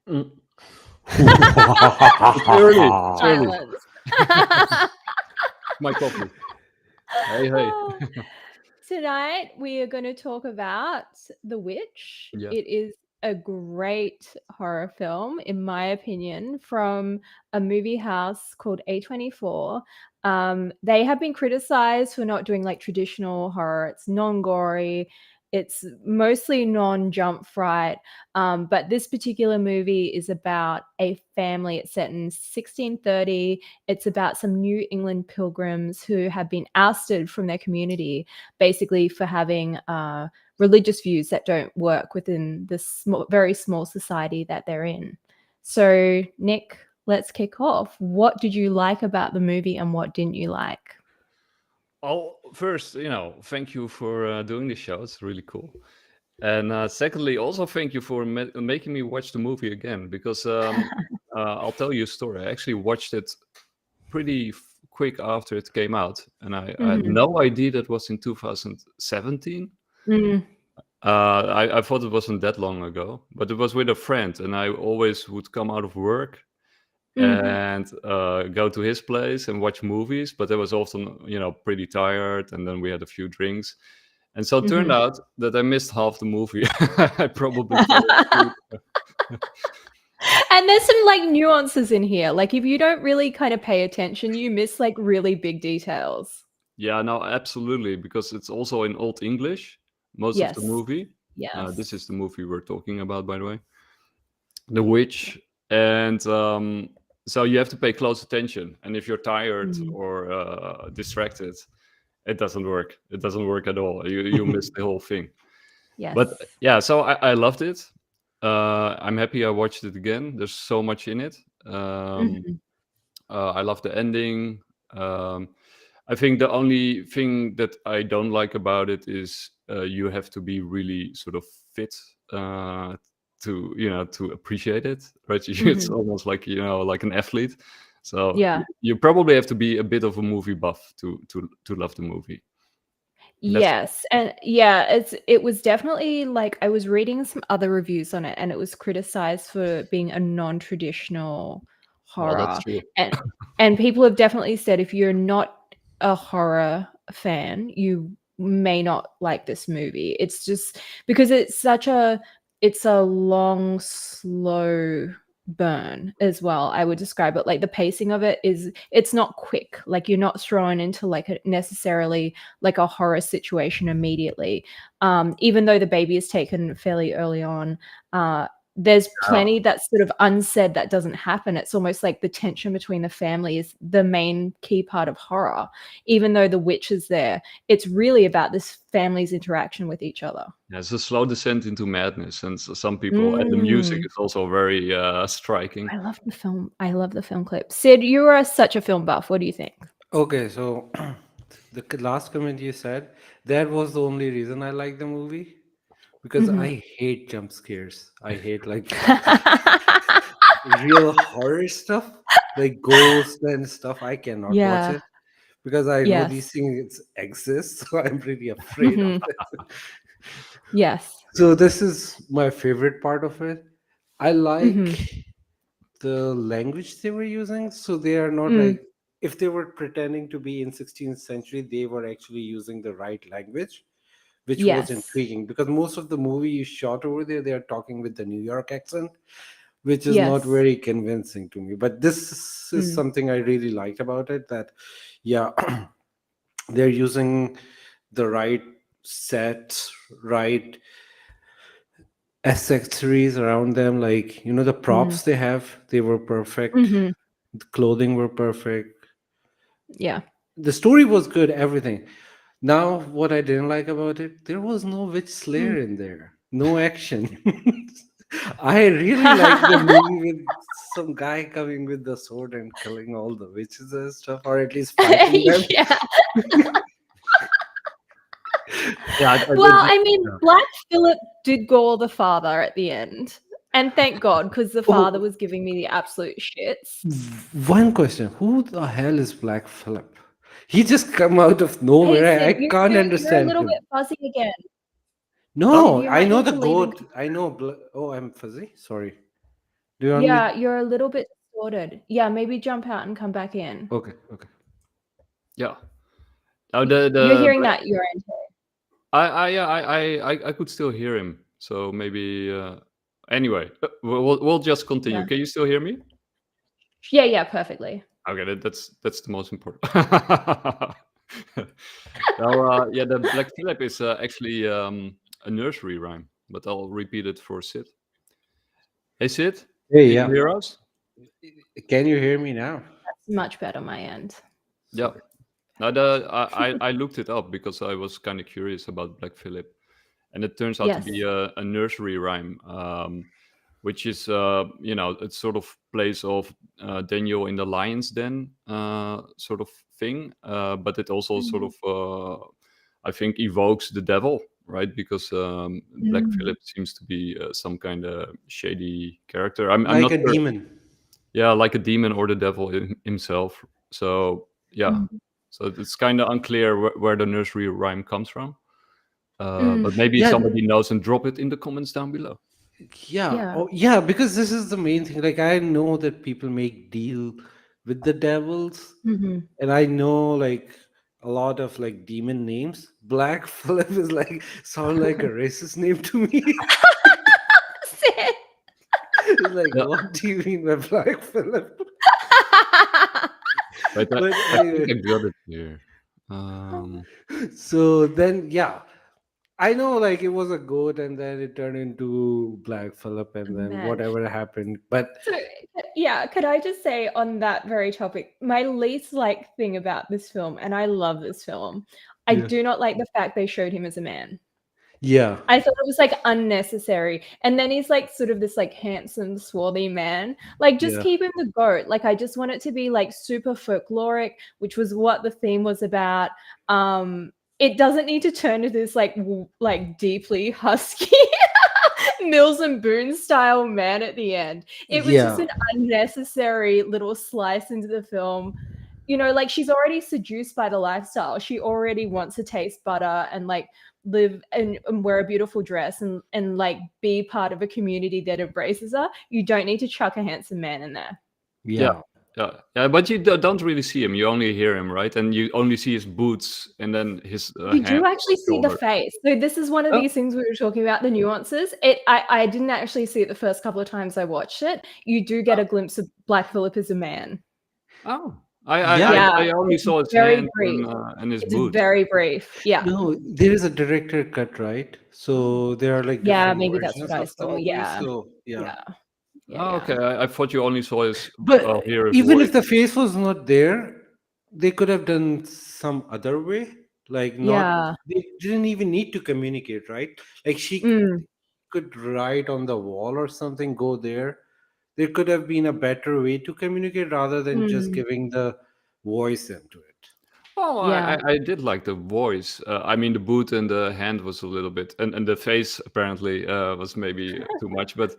Mm. It's early. It's early. Silence. My coffee. Hey, hey. Tonight we are going to talk about The Witch. Yes. It is a great horror film, in my opinion, from a movie house called A24. They have been criticized for not doing like traditional horror. It's non-gory. It's mostly non-jump fright. But this particular movie is about a family. It's set in 1630. It's about some New England pilgrims who have been ousted from their community, basically for having religious views that don't work within this very small society that they're in. So, Nick, let's kick off. What did you like about the movie and what didn't you like? Oh, first, thank you for doing this show. It's really cool. And secondly, also thank you for making me watch the movie again, because I'll tell you a story. I actually watched it pretty quick after it came out, and I had no idea that was in 2017. I thought it wasn't that long ago, but it was with a friend, and I always would come out of work and go to his place and watch movies, but I was often, pretty tired, and then we had a few drinks. And so it turned out that I missed half the movie. I probably fell asleep. And there's some like nuances in here. Like if you don't really kind of pay attention, you miss like really big details. Yeah, no, absolutely, because it's also in Old English, most of the movie. Yes. This is the movie we're talking about, by the way. The Witch. And so you have to pay close attention. And if you're tired or distracted, it doesn't work. It doesn't work at all. You miss the whole thing. Yes. But yeah, so I loved it. I'm happy I watched it again. There's so much in it. I love the ending. I think the only thing that I don't like about it is you have to be really sort of fit to appreciate it, right? It's almost like like an athlete. So you probably have to be a bit of a movie buff to love the movie. Yes. And yeah, it was definitely like I was reading some other reviews on it, and it was criticized for being a non-traditional horror. That's true. And people have definitely said if you're not a horror fan, you may not like this movie. It's just because it's a long, slow burn as well. I would describe it like the pacing of it it's not quick. Like you're not thrown into like necessarily like a horror situation immediately. Even though the baby is taken fairly early on, there's plenty that's sort of unsaid that doesn't happen. It's almost like the tension between the family is the main key part of horror. Even though the witch is there, it's really about this family's interaction with each other. Yeah, it's a slow descent into madness, and so some people, and the music is also very striking. I love the film. I love the film clip. Sid, you are such a film buff. What do you think? Okay, so the last comment you said, that was the only reason I like the movie. Because I hate jump scares. I hate like real horror stuff, like ghosts and stuff. I cannot watch it because I know these things exist, so I'm pretty afraid of it. Yes. So this is my favorite part of it. I like the language they were using. So they are not like, if they were pretending to be in 16th century, they were actually using the right language, which was intriguing, because most of the movie you shot over there, they are talking with the New York accent, which is not very convincing to me. But this is something I really liked about it, that they're using the right set, right accessories around them, like the props they have, they were perfect. The clothing were perfect. The story was good, everything. Now, what I didn't like about it, there was no witch slayer in there. No action. I really like the movie with some guy coming with the sword and killing all the witches and stuff, or at least fighting them. Well, I mean, Black Phillip did gore the father at the end. And thank God, because the father was giving me the absolute shits. One question. Who the hell is Black Phillip? He just come out of nowhere. Hey, I Sid, can't understand You're a little him. bit fuzzy again. No, You I might know need the to leave goat. I know. Oh, I'm fuzzy. Sorry. Do you want me? Yeah, you're a little bit distorted. Yeah, maybe jump out and come back in. Okay, okay. Yeah. Now You're hearing that your end. I could still hear him. So maybe anyway, we'll just continue. Yeah. Can you still hear me? Yeah, perfectly. Okay, that's the most important. Now, yeah, the Black Phillip is actually a nursery rhyme, but I'll repeat it for Sid. Hey Sid, Hey, can yeah. you hear us? Can you hear me now? That's much better my end. Yeah. Now, I looked it up because I was kind of curious about Black Phillip, and it turns out to be Yes. a nursery rhyme, which is it's sort of plays of Daniel in the lion's den sort of thing, but it also sort Mm. of I think evokes the devil, right? Because Black Mm. Phillip seems to be some kind of shady character. I'm Like not a sure. demon. Yeah, like a demon or the devil himself. So yeah, Mm. so it's kind of unclear where the nursery rhyme comes from. Mm. But maybe Yeah, somebody knows and drop it in the comments down below. yeah. Yeah. Oh, yeah, because this is the main thing. Like, I know that people make deal with the devils, hmm and I know like a lot of like demon names. Black Phillip is like sound like a racist name to me. It's like, Yeah, what do you mean by Black Phillip? but But I think anyway, I got it here. Um, so then yeah, I know like it was a goat, and then it turned into Black Phillip, and then Man. whatever happened. But So, yeah, could I just say on that very topic, my least like thing about this film, and I love this film, I yeah, do not like the fact they showed him as a man. yeah, I thought it was like unnecessary. And then he's like sort of this like handsome, swarthy man. Like, just yeah, keep him the goat. Like, I just want it to be like super folkloric, which was what the theme was about. It doesn't need to turn into this like deeply husky Mills and Boone style man at the end. It was just yeah, an unnecessary little slice into the film. You know, like, she's already seduced by the lifestyle. She already wants to taste butter and like live and wear a beautiful dress and like be part of a community that embraces her. You don't need to chuck a handsome man in there. yeah, yeah. yeah. But you don't really see him. You only hear him, right? And you only see his boots and then his You hand do or actually see the shoulder. face. So this is one of Oh, these things we were talking about, the nuances. I didn't actually see it the first couple of times I watched it. You do get a glimpse of Black Phillip as a man. oh. Yeah, I only It's saw his very hand brief. and his It's boots. very brief. Yeah. no, there is a director cut, right? So there are like Yeah, different maybe that's what versions I of the saw. movie. Yeah. So yeah, Yeah. Oh, Yeah. okay. I thought you only saw his but hear his even if voice. the face was not there, they could have done some other way. Like, not, Yeah. they didn't even need to communicate, right? Like, she Mm, could write on the wall or something, go there. There could have been a better way to communicate rather than just mm, giving the voice into it. Oh, yeah. I did like the voice. I mean, the boot and the hand was a little bit, and the face apparently was maybe too much. But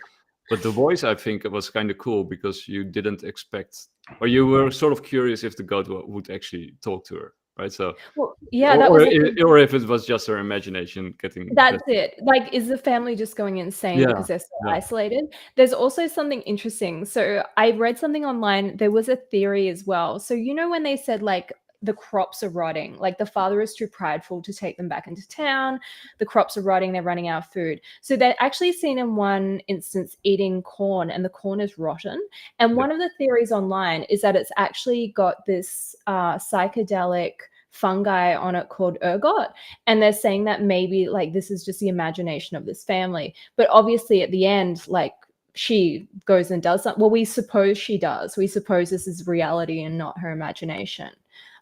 the voice, I think, was kind of cool because you didn't expect, or you were sort of curious if the goat would actually talk to her, right? So, Well, yeah, that was the thing. or if it was just her imagination getting That's better. it. Like, is the family just going insane Yeah, because they're so yeah. isolated? There's also something interesting. So I read something online. There was a theory as well. So, you know, when they said like the crops are rotting, like the father is too prideful to take them back into town, the crops are rotting, they're running out of food. So they're actually seen in one instance eating corn and the corn is rotten. And Yeah. one of the theories online is that it's actually got this psychedelic fungi on it called ergot, and they're saying that maybe like this is just the imagination of this family, but obviously at the end, like, she goes and does something. Well, we suppose she does. We suppose this is reality and not her imagination.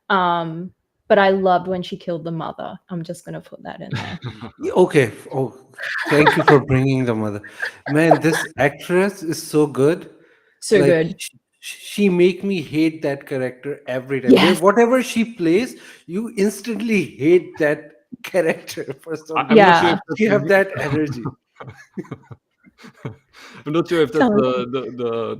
But I loved when she killed the mother. I'm just gonna put that in there. Okay. Oh, thank you for bringing the mother. Man, this actress is so good. So Like, good. she make me hate that character every time. Yes. Whatever she plays, you instantly hate that character for some I'm reason. not sure Yeah. if that's She have that energy. I'm not sure if that's Tell me.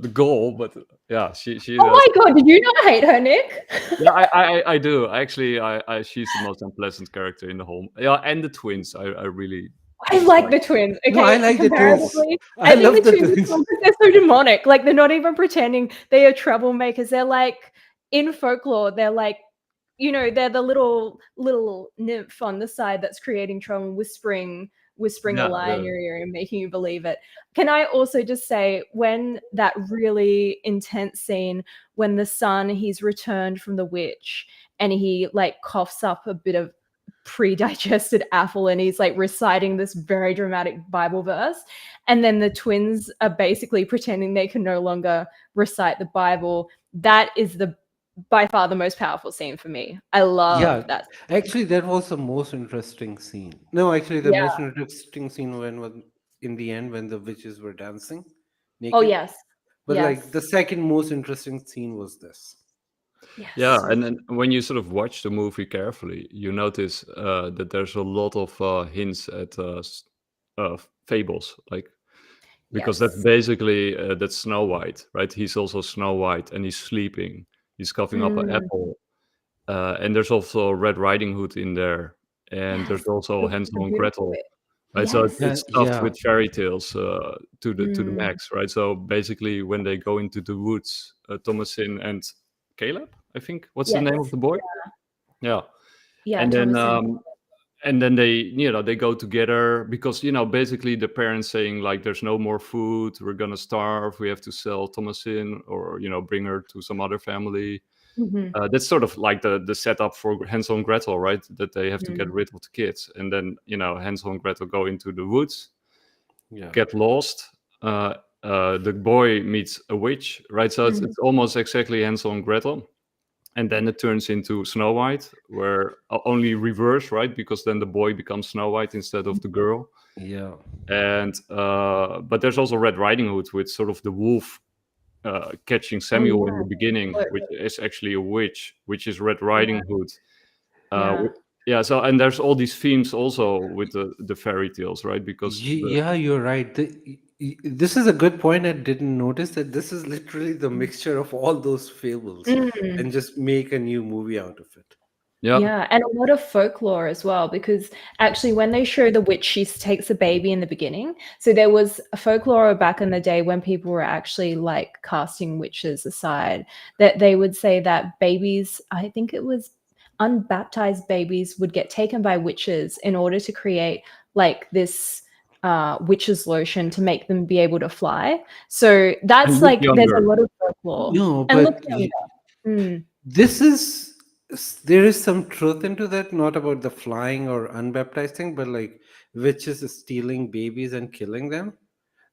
the goal, but yeah, she Oh does. my god, did you not hate her, Nick? Yeah, I do actually. I she's the most unpleasant character in the whole. Yeah, and the twins. I really I like the twins. No, I Okay, like the twins. comparatively, I I think love the the twins are twins. cool because they're so demonic. Like they're not even pretending they are troublemakers. They're like in folklore. They're like, they're the little nymph on the side that's creating trouble, whispering a Yeah, lie in yeah. your ear and making you believe it. Can I also just say, when that really intense scene when the son, he's returned from the witch and he like coughs up a bit of pre-digested apple and he's like reciting this very dramatic Bible verse, and then the twins are basically pretending they can no longer recite the Bible. That is by far the most powerful scene for me. I love Yeah, that. actually, that was the most interesting scene. No, actually, the Yeah. most interesting scene when was in the end when the witches were dancing Oh naked. yes. But like the Yes. second most interesting scene was this. Yeah, Yes. So and then when you sort of watch the movie carefully, you notice that there's a lot of hints at fables, like because that's Yes. basically that's Snow White, right? He's also Snow White, and he's sleeping. He's coughing up an Mm, apple, and there's also Red Riding Hood in there, and there's yes. also The Hansel and beautiful Gretel, bit. right? So Yes. yeah, it's stuffed yeah, with fairy tales to the Mm, max, right? So basically, when they go into the woods, Thomasin and Caleb, I think, what's the name of yes. the boy? Yeah, Yeah, and then Thomas and they they go together because basically the parents saying like there's no more food, we're gonna starve, we have to sell Thomasin or bring her to some other family. Mhm. That's sort of like the setup for Hansel and Gretel, right? That they have to get Mm, rid of the kids, and then Hansel and Gretel go into the woods, yeah. get lost. The boy meets a witch, right? So mhm, it's almost exactly Hansel and Gretel, and then it turns into Snow White, where only reverse, right? Because then the boy becomes Snow White instead of the girl. Yeah. And but there's also Red Riding Hood with sort of the wolf catching oh, Samuel in yeah. the beginning, What which is actually a witch, which is Red Riding yeah, Hood. yeah. Yeah, so and there's all these themes also with the fairy tales, right? Because Yeah, you're right. This is a good point. I didn't notice that this is literally the mixture of all those fables Mm. and just make a new movie out of it. yeah, Yeah, and a lot of folklore as well, because actually, when they show the witch, she takes a baby in the beginning. So there was a folklore back in the day when people were actually like casting witches aside, that they would say that babies, I think it was unbaptized babies, would get taken by witches in order to create like this witch's lotion to make them be able to fly. So and that's look like, there's a younger. lot of folklore. No, And look but younger. Mm, this is there is some truth into that, not about the flying or unbaptized thing, but like witches stealing babies and killing them.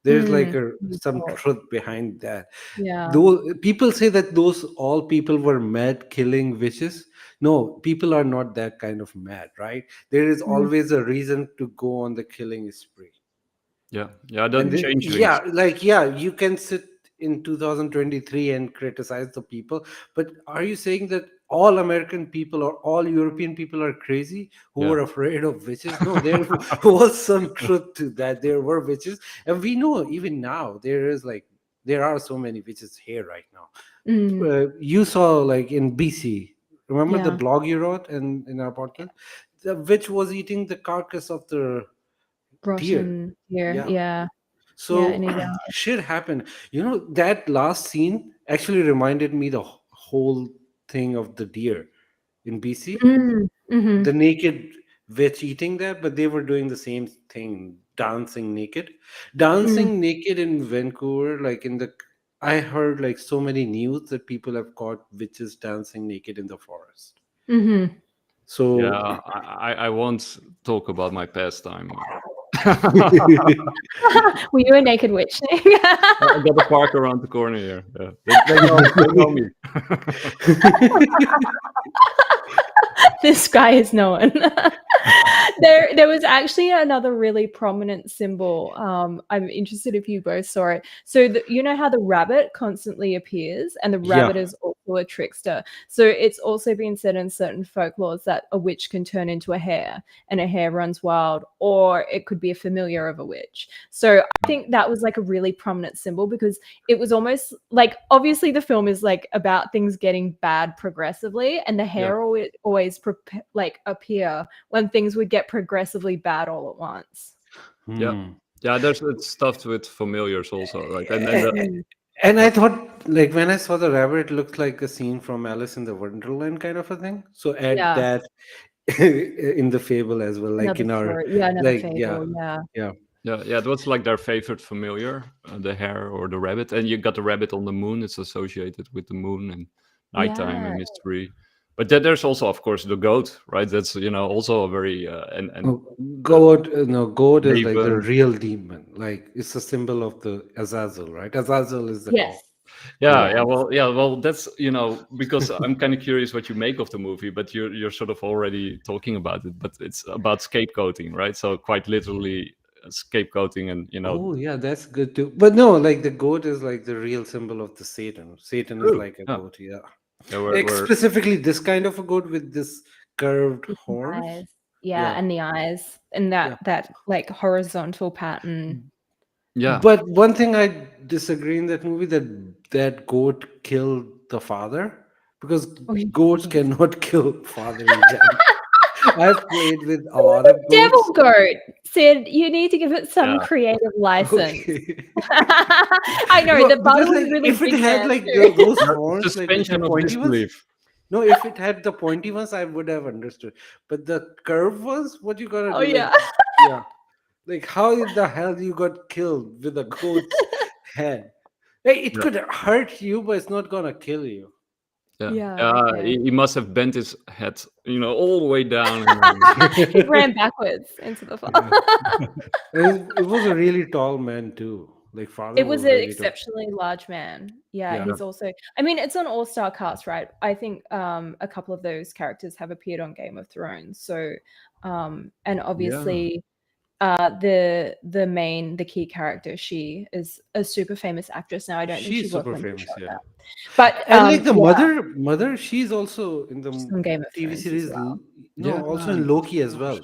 There's like mm. some truth behind that. Yeah. Though people say that those all people were mad killing witches. No, people are not that kind of mad, right? There is Mm, always a reason to go on the killing spree. Yeah, yeah, the And mm, changelings. yeah, like yeah, you can sit in 2023 and criticize the people, but are you saying that all American people or all European people are crazy who Yeah. were afraid of witches? No, there was some truth to that. There were witches, and we know even now there are so many witches here right now. mm. You saw like in BC, remember the Yeah. blog you wrote in our podcast, the witch was eating the carcass of the deer. Rotten here. Yeah, Yeah. Yeah, so in Uganda. shit happened. That last scene actually reminded me the whole thing of the deer in BC, Mm, the mhm, naked witch eating that, but they were doing the same thing, dancing naked. mm, Dancing naked in Vancouver, like I heard like so many news that people have caught witches dancing naked in the forest. mhm. Yeah, So I won't talk about my pastime. Were you a naked witch? I got a park around the corner here. Yeah. They know me. This guy is known. There was actually another really prominent symbol. I'm interested if you both saw it. So you know how the rabbit constantly appears, and the rabbit yeah, is also a trickster. So it's also been said in certain folklores that a witch can turn into a hare, and a hare runs wild, or it could be a familiar of a witch. So I think that was like a really prominent symbol, because it was almost like, obviously the film is like about things getting bad progressively, and the Yeah. hare always like appear when things would get progressively bad all at once. Yeah, Hmm. yeah. It's stuffed with familiars also, right? Mm. And uh, I thought, like, when I saw the rabbit, it looked like a scene from Alice in the Wonderland kind of a thing. So add Yeah, that in the fable as well, like another in our, story. Yeah, another like, yeah, fable. Yeah. yeah. yeah. It was like their favorite familiar, the hare or the rabbit. And you got the rabbit on the moon. It's associated with the moon and nighttime Yeah. and mystery. But then there's also, of course, the goat, right? That's also a very and Oh, uh, goat, no, goat is like the raven. real demon. Like, it's a symbol of the Azazel, right? Azazel is the Yes. god. Yeah, Yeah. Yes. well, that's because I'm kind of curious what you make of the movie, but you're sort of already talking about it. But it's about scapegoating, right? So quite literally scapegoating, and Oh, yeah, that's good too. But no, like the goat is like the real symbol of the Satan. Satan is true. like a Yeah, goat, yeah. yeah, we're Specifically, this kind of a goat with this curved With the horns. eyes. Yeah, Yeah, and the eyes and yeah. that like horizontal pattern. yeah. But one thing I disagree in that movie, that goat killed the father, because Oh, goats yes. cannot kill father in general. I've played with a lot of The goats. devil goat said you need to give it some Yeah. creative license. Okay. I know the No, father because was like really if it big had man like too. those No, horns, like with the suspension of pointy ones. disbelief. No, if it had the pointy ones, I would have understood. But the curved ones, what you gotta Oh do? Like, yeah. yeah, like how in the hell you got killed with a goat's head? Hey, it Yeah, could hurt you, but it's not gonna kill you. yeah. Yeah, okay. He must have bent his head, all the way down, and then He ran backwards into the Yeah. fire. It was a really tall man too. Like father It was was an really tall. exceptionally large man. Yeah, Yeah. yeah, he's also I mean, it's an all-star cast, right? I think a couple of those characters have appeared on Game of Thrones. So and Yeah. obviously the key character, she is a super famous actress now. I don't think she She's worked super on the show famous, yeah. that. But And like the yeah, mother, she's also in the she's on Game of TV Thrones as series. well. No, yeah. also in Loki as well.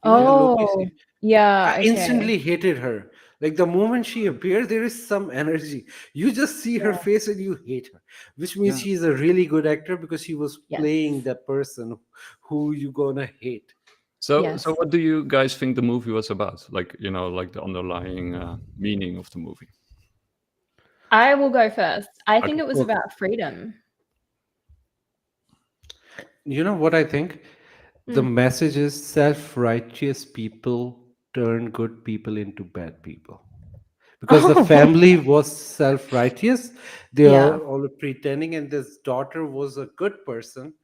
You know, in Loki, Oh, yeah, I okay. instantly hated her. Like the moment she appeared, there is some energy. You just see her Yeah. face and you hate her, which means Yeah. she's a really good actor because she was Yes. playing that person who you gonna hate. So Yes. what do you guys think the movie was about? Like, like the underlying meaning of the movie. I will go first. I think Okay. it was Okay. about freedom. You know what I think? The Mm. message is self-righteous people turn good people into bad people. Because the Oh, family was self-righteous, they are yeah. all pretending, and this daughter was a good person,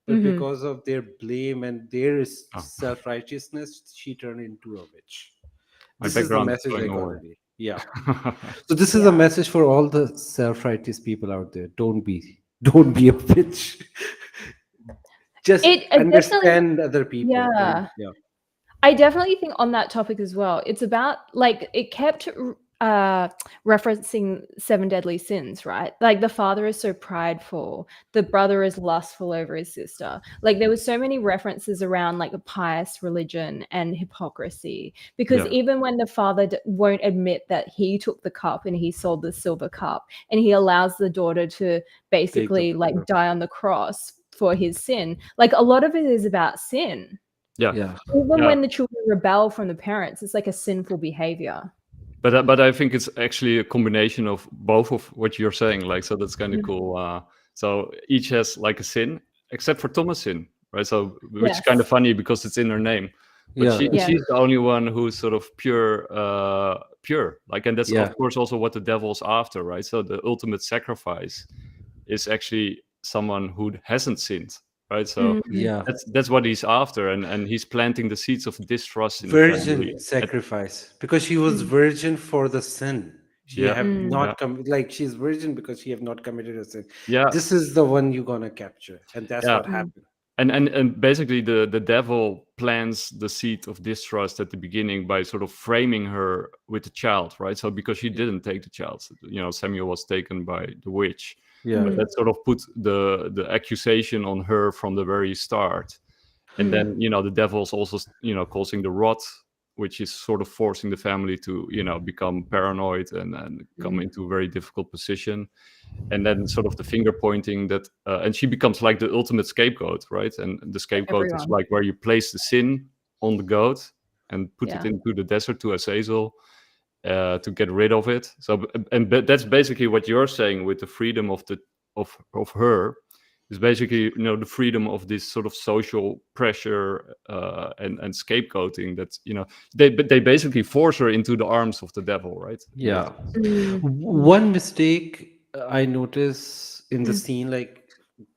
but Mhm. because of their blame and their Oh, self-righteousness, she turned into a witch. my This is the background is message I going got away. today. Yeah. So this is a Yeah. message for all the self-righteous people out there. Don't be a bitch. Just It definitely understand other people. And yeah. yeah. I definitely think on that topic as well, it's about like it kept referencing seven deadly sins, right? Like the father is so prideful, the brother is lustful over his sister. Like there was so many references around like a pious religion and hypocrisy. Because Yeah. even when the father won't admit that he took the cup and he sold the silver cup, and he allows the daughter to Take the basically like die on the cross for his sin, like a lot of it is about sin. Yeah. yeah. Even Yeah. when the children rebel from the parents, it's like a sinful behavior. But I think it's actually a combination of both of what you're saying. Like, so that's kind of Mhm. cool. So each has like a sin, except for Thomas' sin, right? So which is kind of Yes. funny because it's in her name. But Yeah. Yes. she's the only one who's sort of pure. Like, and that's Yeah. of course also what the devil's after, right? So the ultimate sacrifice is actually someone who hasn't sinned, right? So Mhm. Yeah. that's what he's after, and he's planting the seeds of distrust in the family. Virgin sacrifice, because she was Mm. virgin for the sin. She Yeah, have Mm. yeah, not come, like she's virgin because she have not committed a sin. yeah, This is the one you're gonna capture, and that's yeah. what Mm. happened. And basically the devil plants the seed of distrust at the beginning by sort of framing her with the child, right? So because she didn't take the child, Samuel was taken by the witch, Yeah. but Mm. that sort of put the accusation on her from the very start. And Mm. then the devil's also causing the rot, which is sort of forcing the family to become paranoid and come Mm. into a very difficult position. And then sort of the finger pointing that and she becomes like the ultimate scapegoat, right? And the For scapegoat is everyone. like where you place the sin on the goat, and put it Yeah. into the desert to Azazel to get rid of it. So, that's basically what you're saying with the freedom of her is basically, the freedom of this sort of social pressure and scapegoating. That they basically force her into the arms of the devil, right? Yeah. Mm. One mistake I notice in the Mm. scene, like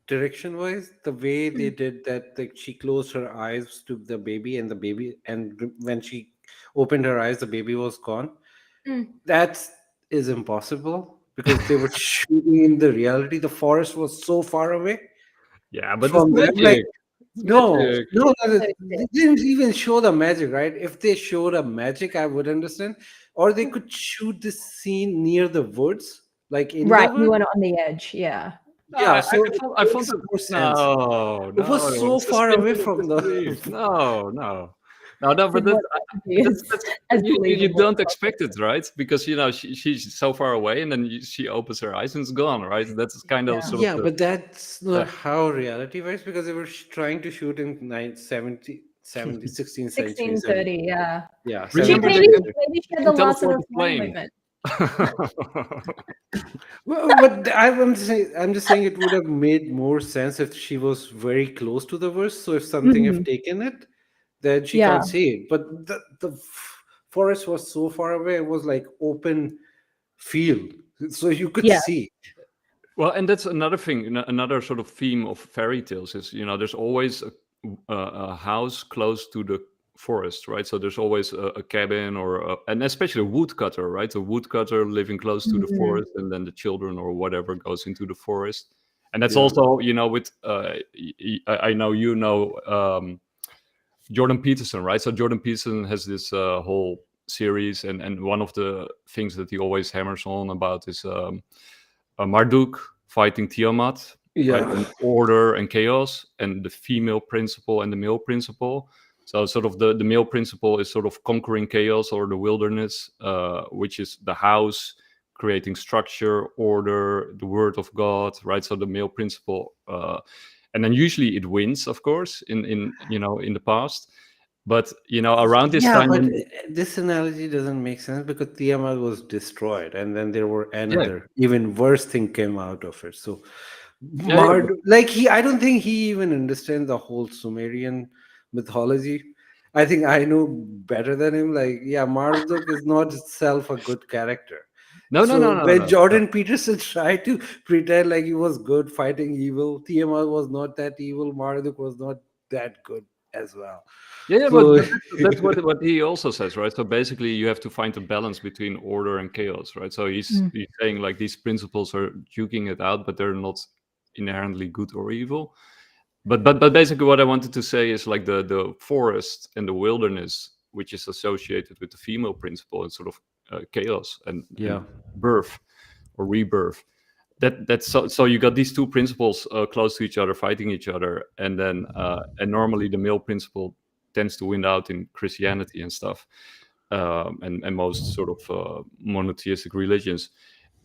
direction wise, the way they Mm. did that, like she closed her eyes to the baby, and the baby, and when she opened her eyes, the baby was gone. Mm. That is impossible because they were shooting in the reality. The forest was so far away Yeah, but it's from them. Like, magic. It's no, magic. no, no, So they sick. didn't even show the magic, right? If they showed a magic, I would understand. Or they Mm. could shoot this scene near the woods, like in the Right, you woods. want it on the edge, yeah. No, Yeah, I, so I, it found, I found makes that more sense. no, It was no, so far away suspended from the. disbelief. No, no, no, no. But Sid wants it to be as you believable don't as possible. expect it, right? Because she's so far away, and then she opens her eyes and it's gone, right? That's kind of Yeah. sort of Yeah, but that's the not how reality works because they were trying to shoot in 16th century. 1630, yeah. Yeah, She remember 17th they maybe can century. maybe she they had can the last of teleport the a flying plane. movement. Well, but I'm just saying it would have made more sense if she was very close to the verse. So if something have Mhm. taken it, then she Yeah. can't see it. But the forest was so far away; it was like open field, so you could Yeah. see. Well, and that's another thing, another sort of theme of fairy tales is, there's always a house close to the forest, right? So there's always a cabin and especially a woodcutter, right? A woodcutter living close to the Mhm. forest, and then the children or whatever goes into the forest. And that's Yeah, also, with, I know, Jordan Peterson, right? So Jordan Peterson has this whole series, and one of the things that he always hammers on about is Marduk fighting Tiamat, right? yeah, And order and chaos, and the female principle and the male principle. So sort of the male principle is sort of conquering chaos or the wilderness, which is the house, creating structure, order, the word of God, right? So the male principle, and then usually it wins, of course, in the past. But around this yeah. time, But when this analogy doesn't make sense because Tiamat was destroyed, and then there were yeah, another even worse thing came out of it. So yeah, yeah, Mard, like I don't think he even understands the whole Sumerian mythology. I think I know better than him. Like, yeah, Marduk is not itself a good character. no, no, no, So no, when no, no. Jordan Peterson tried to pretend like he was good fighting evil, Tiamat was not that evil. Marduk was not that good as well. Yeah, yeah, but So that's what he also says, right? So basically, you have to find a balance between order and chaos, right? So Mm. he's saying like these principles are duking it out, but they're not inherently good or evil. But basically, what I wanted to say is like the forest and the wilderness, which is associated with the female principle and sort of chaos and yeah, birth or rebirth. That's so you got these two principles close to each other fighting each other, and normally the male principle tends to win out in Christianity and stuff, and most sort of monotheistic religions.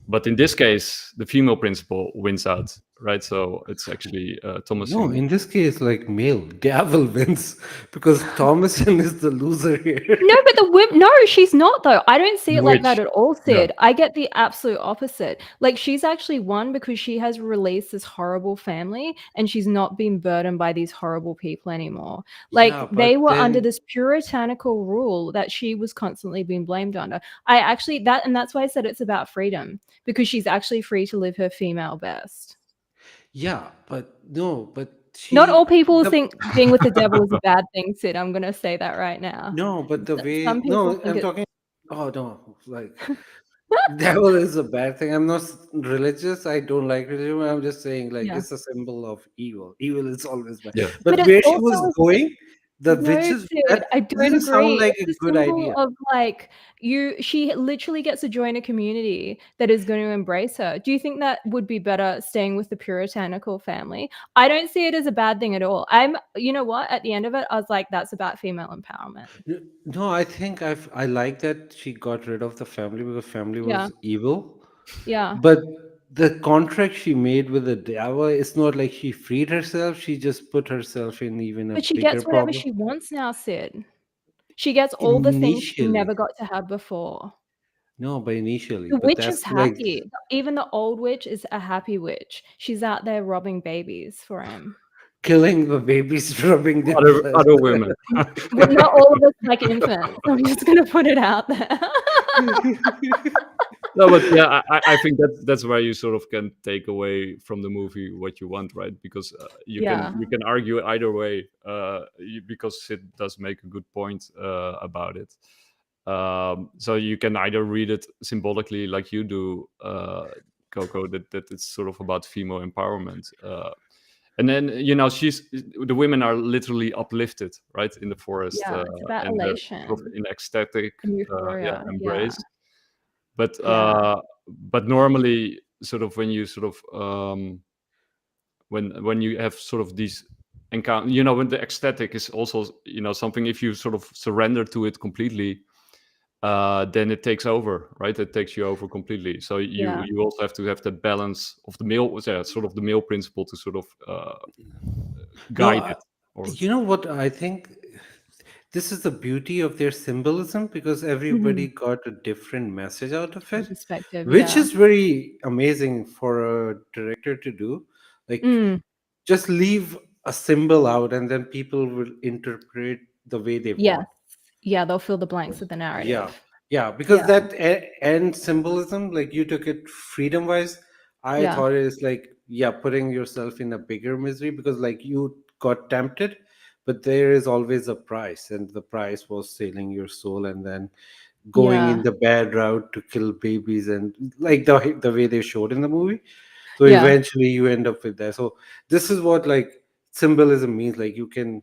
But in this case the female principle wins out, right? So it's actually no, Thomason. in this case, like male devil wins because Thomason is the loser here. No, but the women. No, she's not though. I don't see it like that Which at all, yeah Sid. I get the absolute opposite. Like she's actually won because she has released this horrible family and she's not been burdened by these horrible people anymore. Like Yeah, they but were under then this puritanical rule that she was constantly being blamed under. I actually and that's why I said it's about freedom because she's actually free to live her female best. yeah, but no, but Not all people the think being with the devil is a bad thing, Sid. I'm gonna say that right now. no, but the way Some people no, think I'm it's talking. Oh no, like devil is a bad thing. I'm not religious. I don't like religion. I'm just saying like yeah. it's a symbol of evil. Evil is always bad. yeah But But it's where she also was going, the no, witches, Sid, that I don't didn't sound agree. like a It's a good symbol idea. of like she literally gets to join a community that is going to embrace her. Do you think that would be better staying with the puritanical family? I don't see it as a bad thing at all. You know what? At the end of it, I was like, that's about female empowerment. No, I think I like that she got rid of the family because family Yeah. was evil. Yeah. But the contract she made with the devil, it's not like she freed herself. She just put herself in even a But she bigger gets whatever problem. she wants now, Sid. She gets all the things she Initially. never got to have before. No, but initially. The But witch is that's like happy. Even the old witch is a happy witch. She's out there robbing babies for him. killing the babies, rubbing their Other blood. women. Well, not all of us like infants. I'm just gonna put it out there. No, but yeah, I think that's where you sort of can take away from the movie what you want, right? Because you Yeah. can argue either way, because it does make a good point about it. So you can either read it symbolically, like you do, Coco, that it's sort of about female empowerment. And then the women are literally uplifted, right, in the forest, Yeah, it's about and they're sort of elation in ecstatic, and euphoria. Yeah. embrace. But Yeah. but normally, sort of when you sort of when you have sort of these encounter, when the ecstatic is also something, if you sort of surrender to it completely, then it takes over, right? It takes you over completely. So Yeah. you also have to have the balance of the male, sort of the male principle to sort of guide No, it. Or you know what I think? This is the beauty of their symbolism because everybody Mhm. got a different message out of it, Perspective. which Yeah. is very amazing for a director to do. Like, Mm. just leave a symbol out and then people will interpret the way they Yes. want. Yeah, they'll fill the blanks with the Yeah, narrative. yeah, because Yeah. that end symbolism, like you took it freedom wise, I Yeah. thought it's like, yeah, putting yourself in a bigger misery because like you got tempted, but there is always a price, and the price was selling your soul and then going in Yeah. the bad route to kill babies and like the way they showed in the movie. So Yeah. eventually you end up with that. So this is what like symbolism means. Like you can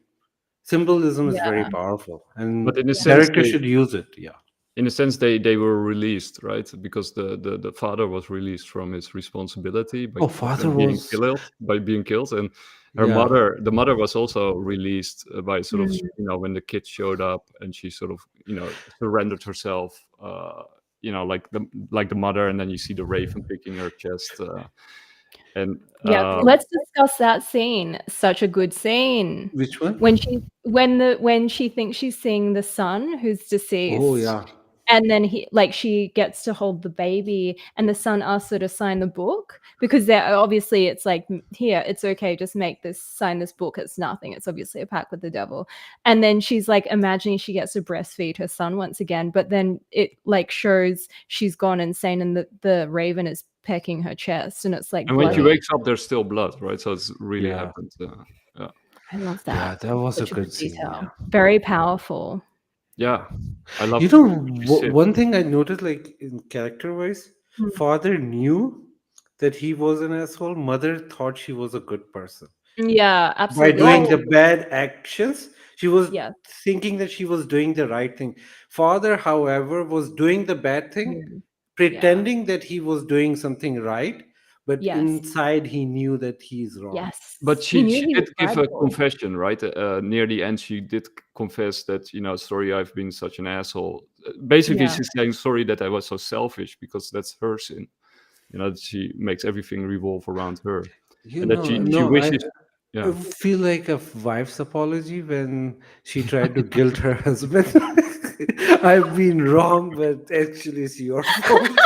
symbolism is very Yeah. powerful but and in a sense, director should use it. Yeah. they were released, right? Because the father was released from his responsibility Oh, father was, by being killed, and yeah. the mother was also released by sort of, Mm. when the kids showed up, and she sort of surrendered herself, like the mother, and then you see the raven picking her chest, and Yeah, let's discuss that scene. Such a good scene. Which When one? when she thinks she's seeing the son who's Oh, deceased, yeah. and then she gets to hold the baby, and the son asks her to sign the book because they're obviously it's like, here, it's okay, just sign this book. It's nothing. It's obviously a pact with the devil. And then she's like imagining she gets to breastfeed her son once again, but then it like shows she's gone insane and the raven is pecking her chest and it's like and when she Yeah. bloody. wakes up, there's still blood, right? So it's really Yeah. happened. Yeah. I love Yeah, that. that was a Such a good good scene. detail. Yeah. Very powerful. Yeah, I love You know, when she sits. one thing I noticed, like in character wise, Mm. father knew that he was an asshole. Mother thought she was a good person. Yeah, By absolutely. doing the Oh, bad actions, she was yes. thinking that she was doing the right thing. Father, however, was doing the bad thing, Mm. Yeah. pretending that he was doing something right, but Yes. inside he knew that he's wrong. But Yes. He knew she he was did give a prideful. confession, right? Near the end, she did confess that, sorry, I've been such an asshole. Basically, Yeah. she's saying sorry that I was so selfish, because that's her sin. That she makes everything revolve around her, You and that know, she no, wishes. I Yeah, feel like a wife's apology when she tried to guilt her husband. I've been wrong, but actually it's your fault. It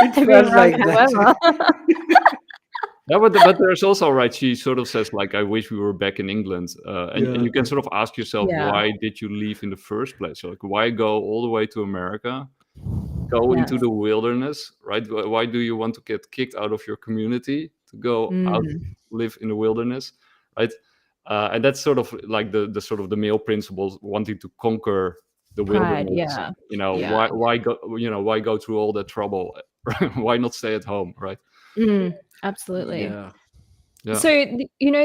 I've been felt wrong, like that. however. yeah, but there's also, right. She sort of says like, "I wish we were back in England," and Yeah. you can sort of ask yourself, Yeah. why did you leave in the first place? Like, why go all the way to America? Go Yes. into the wilderness, right? Why do you want to get kicked out of your community to go out Mm. live in the wilderness, right? And that's sort of like the sort of the male principles, wanting to conquer the Pride. wilderness. Yeah. Yeah. Why go through all that trouble? Why not stay at home, right? Absolutely. Yeah. Yeah. So,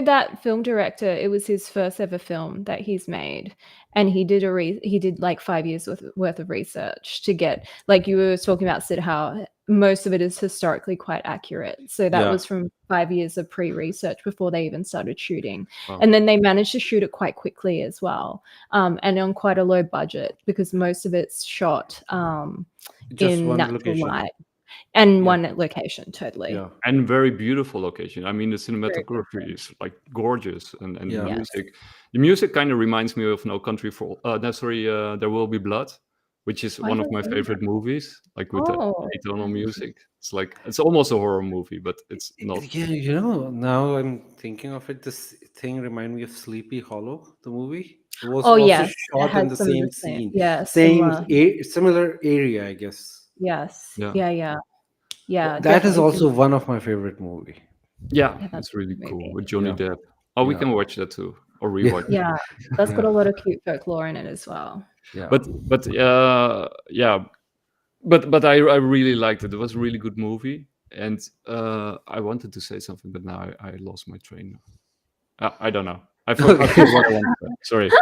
that film director, it was his first ever film that he's made, and he did he did like 5 years worth of research to get, like you were talking about, Sid, how most of it is historically quite accurate. So that Yeah. was from 5 years of pre-research before they even started shooting. Wow. And then they managed to shoot it quite quickly as well, and on quite a low budget because most of it's shot Just in one natural location. light. and Yeah. one location, totally. Yeah. And very beautiful location. I mean, the Very cinematography is like gorgeous, and the Yeah. Yes. music kind of reminds me of No Country for no, sorry, There Will Be Blood, which is I one of haven't my seen favorite that. movies, like with the Oh, atonal music. It's like it's almost a horror movie, but it's not. Yeah, now I'm thinking of it. This thing remind me of Sleepy Hollow, the movie. It was oh also yes, it shot has in the some of the same same. scene, Yeah, same similar. similar area, I guess. Yes. Yeah, Yeah, That is definitely also similar. one of my favorite movie. yeah, Yeah, that's it's a really good cool movie. with Johnny Yeah, Depp. Oh, we yeah, can watch that too, or yeah, rewatch. Yeah, that's got yeah, a lot of cute folklore in it as well. yeah. But yeah, but I really liked it. It was a really good movie, and I wanted to say something, but now I lost my train. I don't know. I Okay. forgot what I wanted to say. Sorry.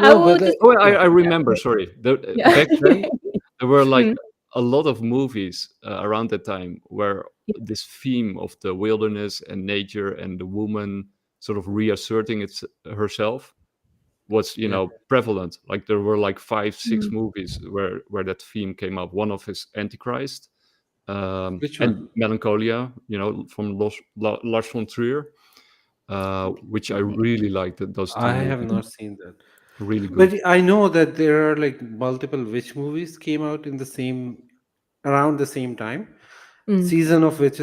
I No, will but just Oh, I, yeah, I remember. Sorry. yeah. Back then, there were like Mm, a lot of movies around that time where yeah. this theme of the wilderness and nature and the woman sort of reasserting herself was, yeah. prevalent. Like there were like 5, 6 Mm, movies where that theme came up. One of is Antichrist, Which and one? Melancholia, from Lars von Trier, which I okay. really liked. Those two I have movies, Mm, not seen that. really good. But I know that there are like multiple witch movies came out in the same around the same time. mm. Season of Witch,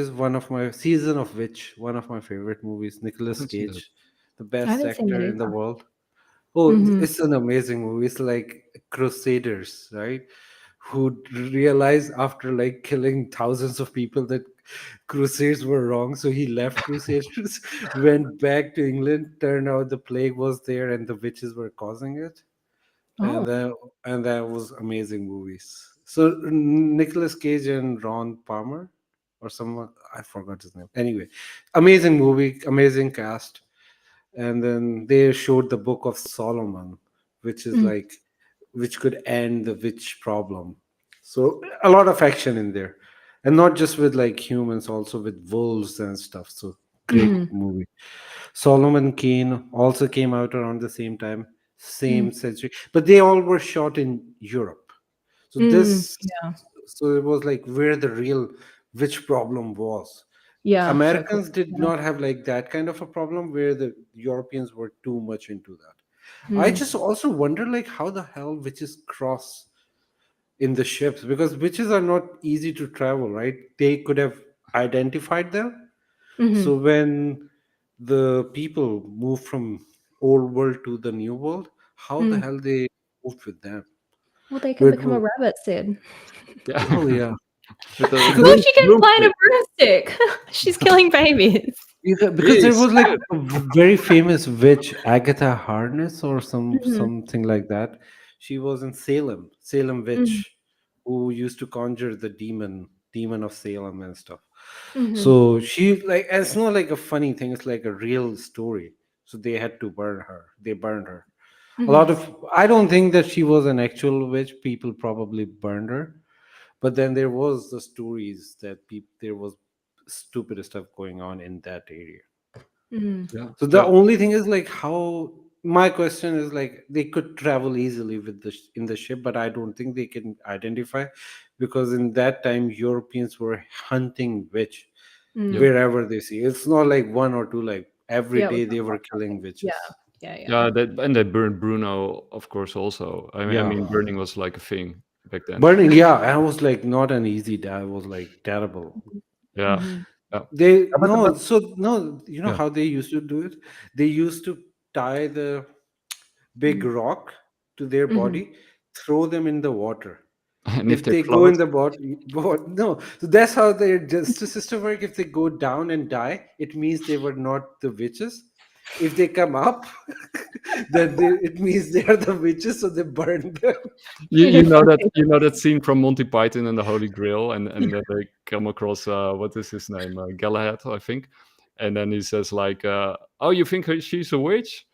one of my favorite movies. I Nicolas haven't seen that. Cage, the I best haven't seen that actor in the either. world. Oh, Mhm. it's an amazing movie. It's like Crusaders, right? Who realized after like killing thousands of people that Crusades were wrong. So he left Crusaders, went back to England. Turned out the plague was there and the witches were causing it. Oh. And that was amazing movies. So Nicolas Cage and Ron Palmer or someone, I forgot his name. Anyway, amazing movie, amazing cast. And then they showed the Book of Solomon, which is Mm, like which could end the witch problem. So a lot of action in there, and not just with like humans, also with wolves and stuff. So great mhm, movie. Solomon Kane also came out around the same time, mm, same century, but they all were shot in Europe. So yeah. so it was like where the real witch problem was. Yeah, folklore. Americans did Yeah. not have like that kind of a problem where the Europeans were too much into that. I Mm, just also wonder like how the hell witches cross in the ships, because witches are not easy to travel, right? They could have identified them. mhm. So when the people move from old world to the new world, how the Mm. hell they moved with them? Well, they can With, become a rabbit, Sid. oh Yeah, yeah, with a because Well, she can fly in a broomstick. broomstick. She's killing babies. because there Jeez, was like shit. a very famous witch, Agatha Harkness or Mhm, something like that. She was in Salem mhm, witch, who used to conjure the demon of Salem and stuff. mhm, So she like, and it's not like a funny thing, it's like a real story. So they had to burn her. They burned her. A lot mhm, of, I don't think that she was an actual witch. People probably burned her, but then there was the stories that there was stupid stuff going on in that area. mhm. Yeah, So the yeah, only thing is like how, my question is like they could travel easily with in the ship, but I don't think they can identify, because in that time Europeans were hunting witch yep, Mm. wherever they see. It's not like one or two, like every Yeah, it was day a they were hot killing topic. Yeah, witches. yeah. yeah. And they burned Bruno, of course. Also, Yeah. burning was like a thing back then. Burning, yeah, I was like not an easy day. I was like terrible. Yeah, Mhm, yeah. They But no, so no, you know yeah, how they used to do it? They used to tie the big mhm, rock to their mhm. body, throw them in the water. and if If they they go float, in the body, no, so that's how their justice system work. If they go down and die, it means they were not the witches. If they come up, it means they are the witches, so they burn them. you You're know that funny. scene from Monty Python and the Holy Grail, and then they come across what is his name, Galahad, I think, and then he says like, "Oh, you think she's a witch?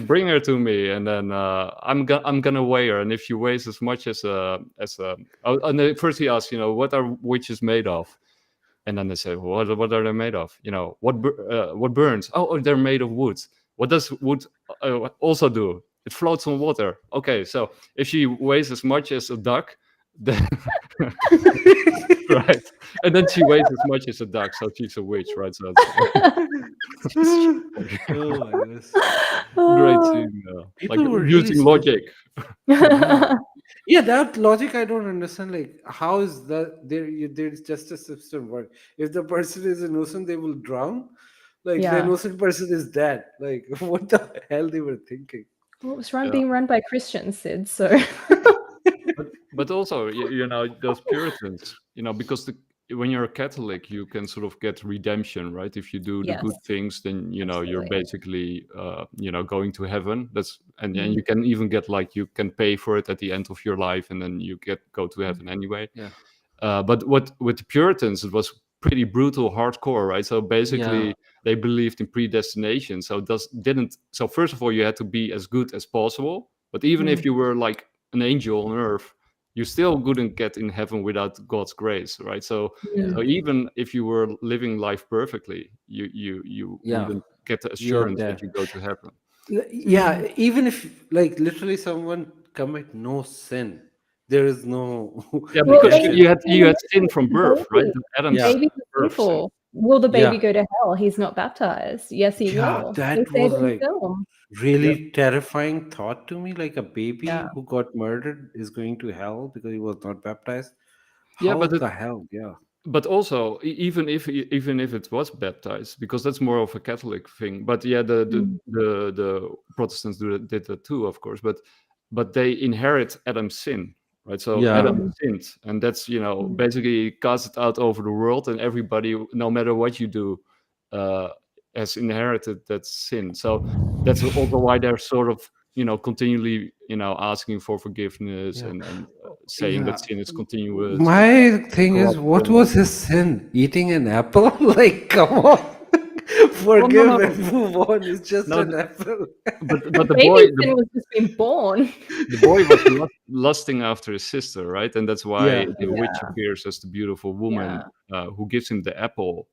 Bring her to me, and then I'm gonna weigh her, and if she weighs as much as oh, and then first he asks, what are witches made of?" And then they say, well, what are they made of? What burns? Oh, they're made of wood. What does wood also do? It floats on water. Okay, so if she weighs as much as a duck, then right, and then she weighs as much as a duck, so she's a witch, right? So it's Oh my goodness. great Oh. scene, like People were really using logic. Yeah. Yeah, that logic I don't understand. Like, how is that there's justice system work? If the person is innocent, they will drown. Like the Yeah. innocent person is dead. Like, what the hell they were thinking? Well, it was Yeah. being run by Christians, Sid. So But also, you know, those Puritans, you know, because when you're a Catholic, you can sort of get redemption, right? If you do the yes, good things, then you know you're absolutely. basically, you know, going to heaven. That's and Mm. you can even get like you can pay for it at the end of your life, and then you go to Mm. heaven anyway. Yeah. But with the Puritans, it was pretty brutal, hardcore, right? So basically, Yeah. they believed in predestination. So didn't. So first of all, you had to be as good as possible. But even Mm. if you were like an angel on earth, you still couldn't get in heaven without God's grace, right? So Mm. even if you were living life perfectly, you Yeah. wouldn't get the You're assurance that dead. you go to heaven. Yeah, Mm. even if like literally someone commit no sin, there is no Yeah, Well, because redemption. you had sin from the birth, right? baby, Adam's Yeah. baby was birth sin. sinful. Will the baby Yeah. go to hell? He's not baptized. Yes, he Yeah, will. They that say was it in the like film. Yeah, really terrifying thought to me. Like a baby Yeah. who got murdered is going to hell because he was not baptized. yeah, How the hell? Yeah. but also even if it was baptized, because that's more of a Catholic thing. But yeah, Mm. the Protestants did that too, of course. But they inherit Adam's sin, right? So Yeah. Adam Mm. sinned, and that's, you know, Mm. basically cast it out over the world, and everybody, no matter what you do, uh, has inherited that sin. So that's also why they're sort of, you know, continually, you know, asking for forgiveness Yeah. and saying Yeah. that sin is continuous and My thing is, what corruption. was his sin? Eating an apple? Like, come on. Oh no, Forgive no, and move on. It's just no. an apple. But the boy Baby sin was just being born. the boy was lusting after his sister, right? And that's why Yeah. the witch Yeah. appears as the beautiful Yeah. woman who gives him the apple.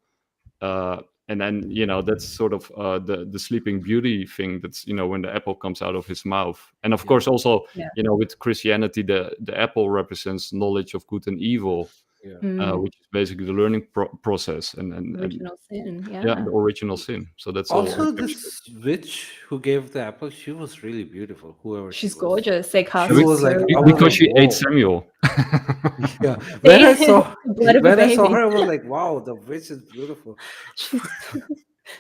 And then, you know, that's sort of the Sleeping Beauty thing. That's, you know, when the apple comes out of his mouth. And of Yeah. course, also, Yeah. you know, with Christianity, the apple represents knowledge of good and evil, Yeah. Mm. which is basically the learning process and Original sin. yeah, Yeah. the original sin. So that's all Also, encapsulated. this witch who gave the apple, she was really beautiful, whoever she She's was. gorgeous. They She cast her was like, so I was Because like, well. she ate whoa. Samuel. Yeah. The blood of a When I saw baby. her, I was like, wow, the witch is beautiful. She's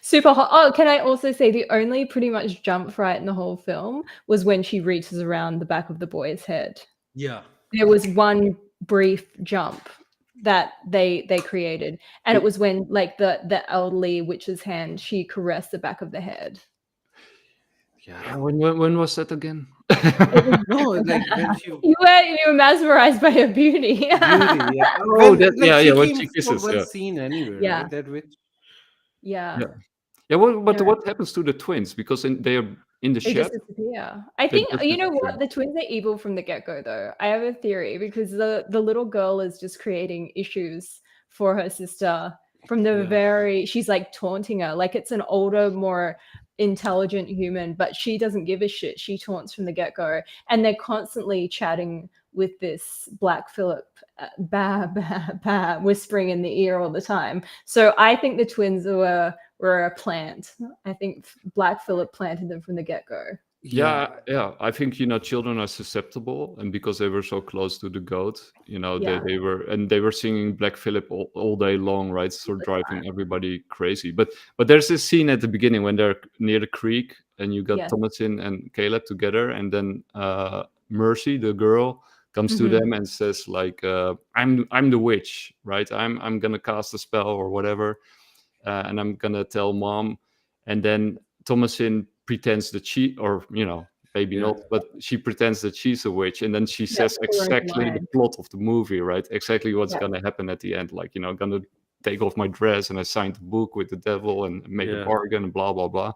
super hot. Oh, can I also say the only pretty much jump right in the whole film was when she reaches around the back of the boy's head. Yeah. There was one brief jump that they created, and it was when like the elderly witch's hand, she caressed the back of the head. Yeah. When was that again? No, like when she You were mesmerized by her beauty. beauty, yeah. Oh, When that like yeah, she when came she for kisses, one yeah. scene anywhere, Yeah. right? That witch. Yeah. Yeah. Yeah, but No. what happens to the twins? Because they are in the They shed. just disappear. I They think just you know disappear. what? The twins are evil from the get-go though. I have a theory because the little girl is just creating issues for her sister from the Yeah. she's like taunting her. Like it's an older, more intelligent human, but she doesn't give a shit. She taunts from the get-go. And they're constantly chatting with this Black Phillip bah, bah, bah, whispering in the ear all the time. So I think the twins were a plant. I think Black Phillip planted them from the get-go. Yeah. I think, you know, children are susceptible, and because they were so close to the goat, you know, Yeah. they were singing Black Phillip all day long, right? So driving everybody crazy. But there's this scene at the beginning when they're near the creek, and you got Yes. Thomasin and Caleb together, and then Mercy, the girl, comes to Mhm. them and says like, I'm the witch, right? I'm gonna cast a spell or whatever, and I'm gonna tell mom. And then Thomasin pretends that she, or, you know, maybe Yeah. not, but she pretends that she's a witch, and then she Yeah, says with her own exactly the line. plot of the movie, right? Exactly what's Yeah. gonna happen at the end, like, you know, I'm gonna take off my dress and I signed a book with the devil and make a Yeah. bargain and blah blah blah,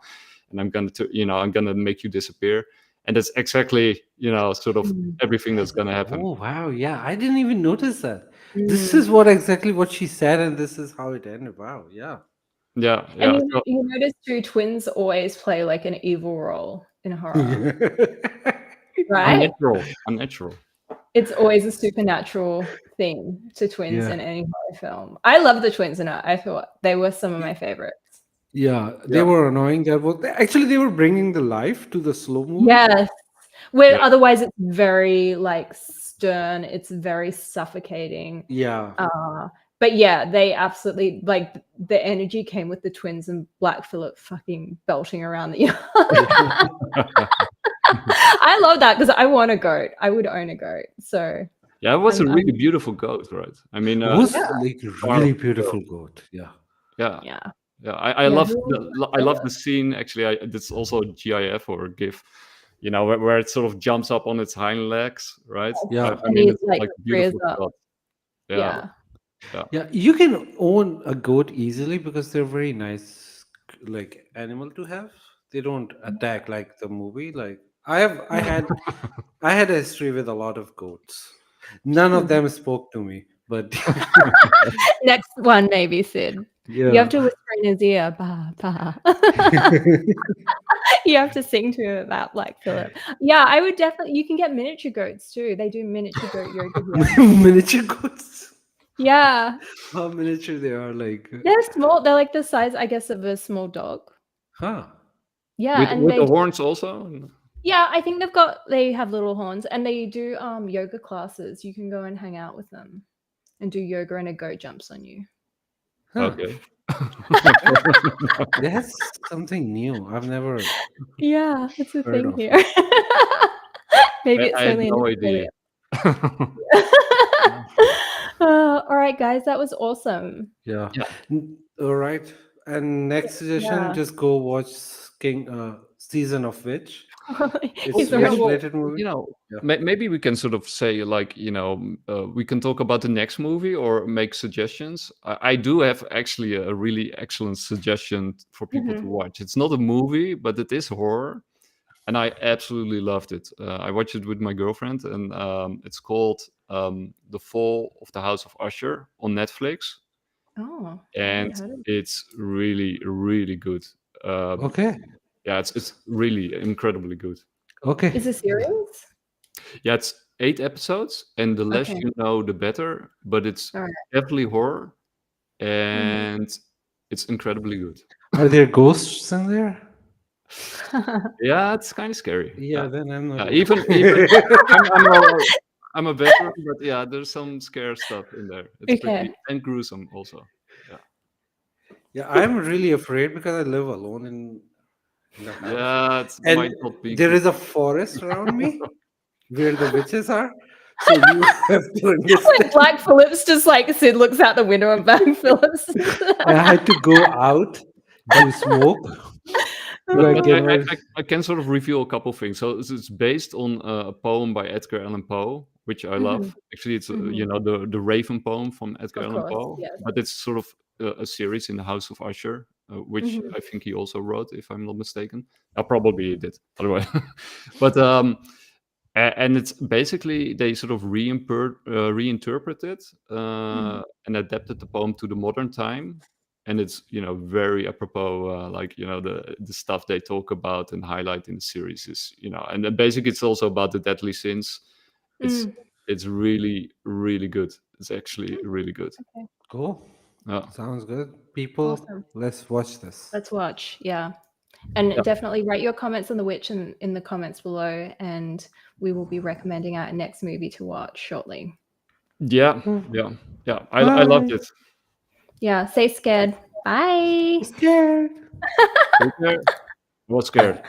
and I'm gonna make you disappear. And that's exactly, you know, sort of Mm. everything that's gonna happen. Oh wow, yeah. I didn't even notice that. This Mm. is what exactly what she said, and this is how it ended. Wow, yeah. Yeah, And yeah. So, you notice too, twins always play like an evil role in horror, right? unnatural. It's always a supernatural thing to twins Yeah. in any horror film. I love the twins in it. I thought they were some of my favorites. Yeah, they Yeah. were annoying. Actually they were bringing the life to the slow movie. Yes. Where Yeah. otherwise it's very like stern, it's very suffocating. Yeah. But yeah, they absolutely like the energy came with the twins and Black Phillip fucking belting around the yard. I love that because I want a goat. I would own a goat. So Yeah, it was a I'm- really beautiful goat, right? I mean, It was Yeah. like a really beautiful goat. Yeah. yeah, yeah. yeah. I Yeah, love who I love the scene. Actually, it's also a GIF or a GIF, you know, where it sort of jumps up on its hind legs, right? Yeah. I And mean, he's, it's like, like a beautiful rears up. shot. Yeah. Yeah, you can own a goat easily because they're very nice, like animal to have. They don't attack like the movie. Like I had a history with a lot of goats. None of them spoke to me, but Next one, maybe Sid. yeah. You have to whisper in his ear, bah, bah. You have to sing to him about Black Phillip. Yeah, I would definitely. You can get miniature goats too. They do miniature goat yoga here. Miniature goats. Yeah, How miniature they are, like they're small. They're like the size, I guess, of a small dog. huh. Yeah, and with they the horns also. yeah, I think they have little horns, and they do yoga classes. You can go and hang out with them and do yoga, and a goat jumps on you. Huh. Okay. That's something new. I've never Yeah, it's a heard thing of here. Maybe it's I had only in no Australia. idea. All right, guys, that was awesome. Yeah. Yeah. All right. And next suggestion, Yeah. just go watch Season of Witch. It's He's a a Yeah, witch rebel. related movie. You know, Yeah. maybe we can sort of say like, you know, we can talk about the next movie or make suggestions. I do have actually a really excellent suggestion for people to watch. It's not a movie, but it is horror, and I absolutely loved it. I watched it with my girlfriend, and it's called The Fall of the House of Usher on Netflix, Oh, I and haven't heard of it. it's really, really good. Okay. Yeah, it's really incredibly good. Okay. Is it series? Yeah, it's 8 episodes, and the less Okay. you know, the better. But it's All right. definitely horror, and it's incredibly good. Are there ghosts in there? Yeah, it's kind of scary. Yeah, then I'm not. Even I'm a veteran, but yeah, there's some scare stuff in there. It's Okay. pretty and gruesome also. Yeah, I'm really afraid because I live alone in the house. Yeah, it And might not be. there is a forest around me where the witches are. So you have to understand. Like Black Phillips, just like Sid looks out the window of Black Phillips. I had to go out to smoke. But Like, you know, I can sort of reveal a couple things. So it's based on a poem by Edgar Allan Poe, which I love. Actually, it's you know, the Raven poem from Edgar Of Allan course, Poe, yes. but it's sort of a series in the House of Usher, which I think he also wrote, if I'm not mistaken. Probably he did, otherwise. But and it's basically they sort of reinterpreted and adapted the poem to the modern time, and it's, you know, very apropos, like, you know, the stuff they talk about and highlight in the series is, you know, and then basically it's also about the deadly sins. It's really, really good. It's actually really good. cool. Yeah. Sounds good. People, Awesome. let's watch this. Let's watch. Yeah. And definitely write your comments on The Witch in the comments below, and we will be recommending our next movie to watch shortly. Yeah. I loved it. Yeah. Stay scared. Bye. Scared. Take care. I was scared.